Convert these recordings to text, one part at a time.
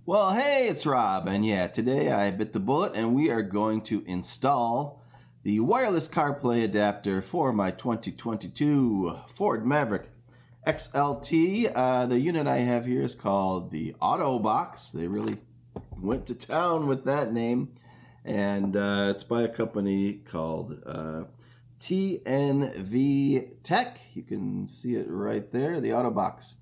Well, hey, it's Rob, and yeah, today I bit the bullet and we are going to install the wireless CarPlay adapter for my 2022 Ford Maverick XLT. The unit I have here is called the Auto Box. They really went to town with that name, and it's by a company called TNVTEC. You can see it right there, the Auto Box.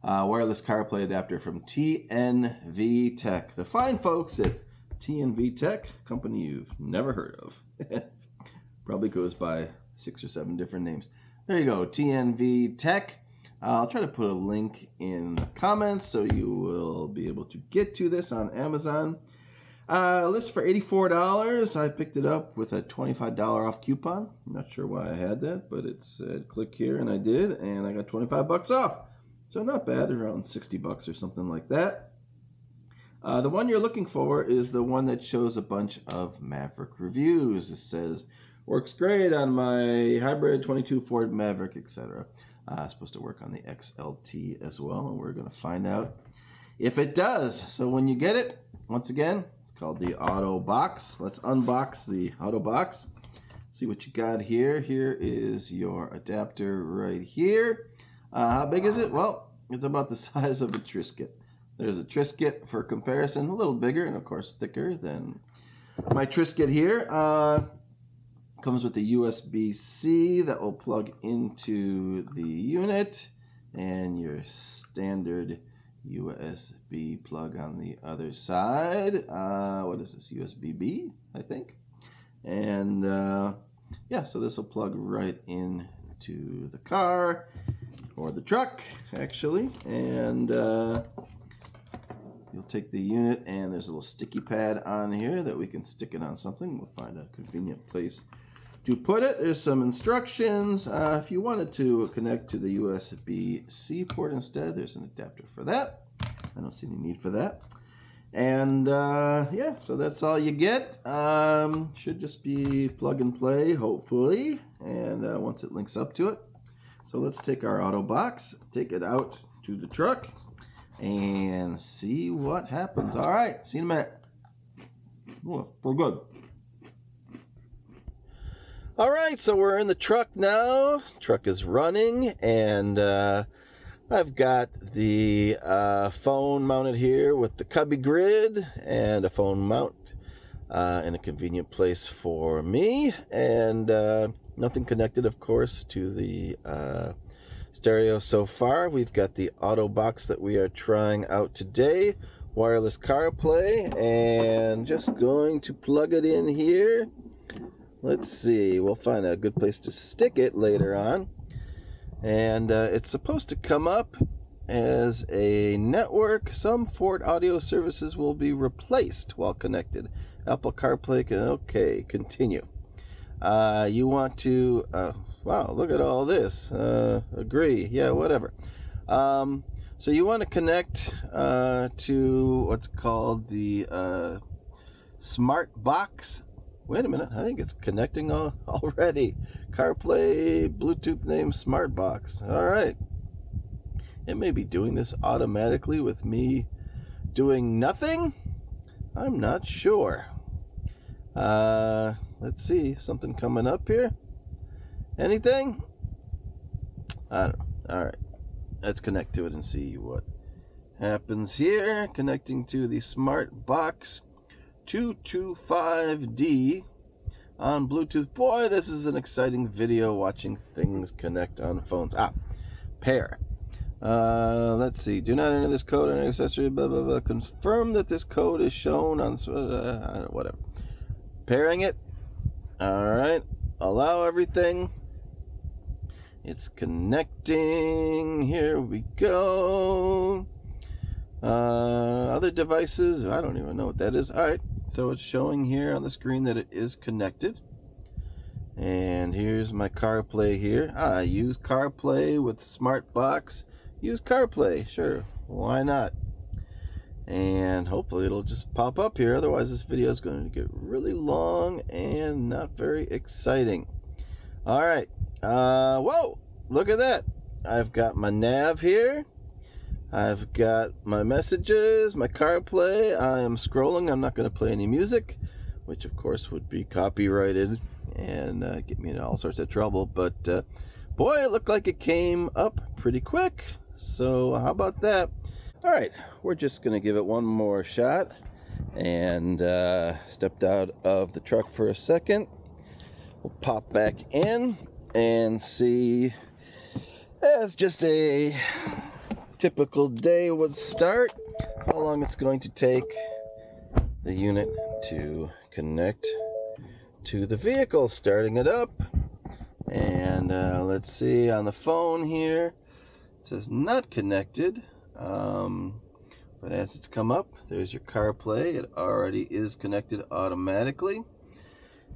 Wireless CarPlay adapter from TNVTEC. The fine folks at TNVTEC, company you've never heard of. Probably goes by 6 or 7 different names. There you go, TNVTEC. I'll try to put a link in the comments so you will be able to get to this on Amazon. List for $84. I picked it up with a $25 off coupon. I'm not sure why I had that, but it said click here and I did, and I got 25 bucks off. So not bad, around 60 bucks or something like that. The one you're looking for is the one that shows a bunch of Maverick reviews. It says, works great on my hybrid 22 Ford Maverick, etc. It's supposed to work on the XLT as well, and we're going to find out if it does. So when you get it, once again, it's called the Auto Box. Let's unbox the Auto Box. See what you got here. Here is your adapter right here. How big is it? Well, it's about the size of a Triscuit. There's a Triscuit for comparison, a little bigger and of course thicker than my Triscuit here. Comes with a USB-C that will plug into the unit and your standard USB plug on the other side. What is this? USB-B, I think. And yeah, so this will plug right into the car. Or the truck, actually, and you'll take the unit, and there's a little sticky pad on here that we can stick it on something. We'll find a convenient place to put it. There's some instructions. If you wanted to connect to the USB-C port instead, there's an adapter for that. I don't see any need for that. And yeah, so that's all you get. Should just be plug and play, hopefully, and once it links up to it. So let's take our Auto Box, take it out to the truck, and see what happens. All right, see you in a minute. Oh, we're good. All right, so we're in the truck now. Truck is running, and I've got the phone mounted here with the cubby grid and a phone mount in a convenient place for me, and nothing connected, of course, to the stereo so far. We've got the Auto Box that we are trying out today, wireless CarPlay, and just going to plug it in here. Let's see, we'll find a good place to stick it later on. And it's supposed to come up as a network. Some Ford audio services will be replaced while connected. Apple CarPlay can, okay, continue. You want to, wow, look at all this, agree, yeah, whatever. So you want to connect to what's called the Smart Box. Wait a minute, I think it's connecting already. CarPlay, Bluetooth name, Smart Box. All right. It may be doing this automatically with me doing nothing. I'm not sure. Let's see, something coming up here. Anything? I don't know. All right, let's connect to it and see what happens here. Connecting to the Smart Box 225D on Bluetooth. Boy, this is an exciting video, watching things connect on phones. Pair. Let's see. Do not enter this code on accessory. Blah blah blah. Confirm that this code is shown on whatever. Pairing it. All right. Allow everything. It's connecting. Here we go. Other devices. I don't even know what that is. All right. So it's showing here on the screen that it is connected. And here's my CarPlay here. Use CarPlay with Smart Box. Use CarPlay. Sure. Why not? And hopefully it'll just pop up here. Otherwise this video is going to get really long and not very exciting. All right. Whoa, look at that. I've got my nav here. I've got my messages, my CarPlay. I am scrolling. I'm not going to play any music, which of course would be copyrighted and get me in all sorts of trouble. But boy, it looked like it came up pretty quick. So how about that? All right, we're just going to give it one more shot. And stepped out of the truck for a second. We'll pop back in and see as just a typical day would start, how long it's going to take the unit to connect to the vehicle. Starting it up, and let's see, on the phone here it says not connected, but as it's come up, there's your CarPlay. It already is connected automatically.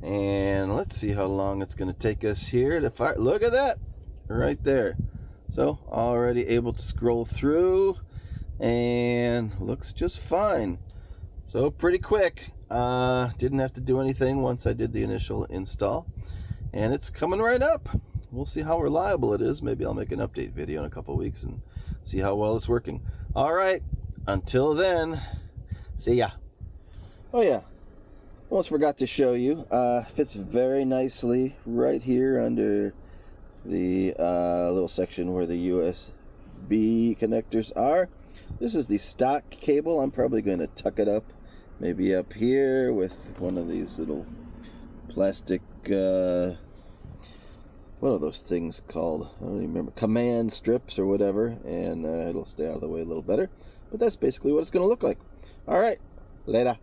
And let's see how long it's going to take us here to fire. Look at that right there. So already able to scroll through and looks just fine. So pretty quick. Didn't have to do anything once I did the initial install. And it's coming right up. We'll see how reliable it is. Maybe I'll make an update video in a couple weeks and see how well it's working. All right. Until then, see ya. Oh yeah, almost forgot to show you. Fits very nicely right here under the little section where the USB connectors are. This is the stock cable. I'm probably going to tuck it up, maybe up here with one of these little plastic, what are those things called? I don't even remember. Command strips or whatever, and it'll stay out of the way a little better. But that's basically what it's going to look like. All right, later.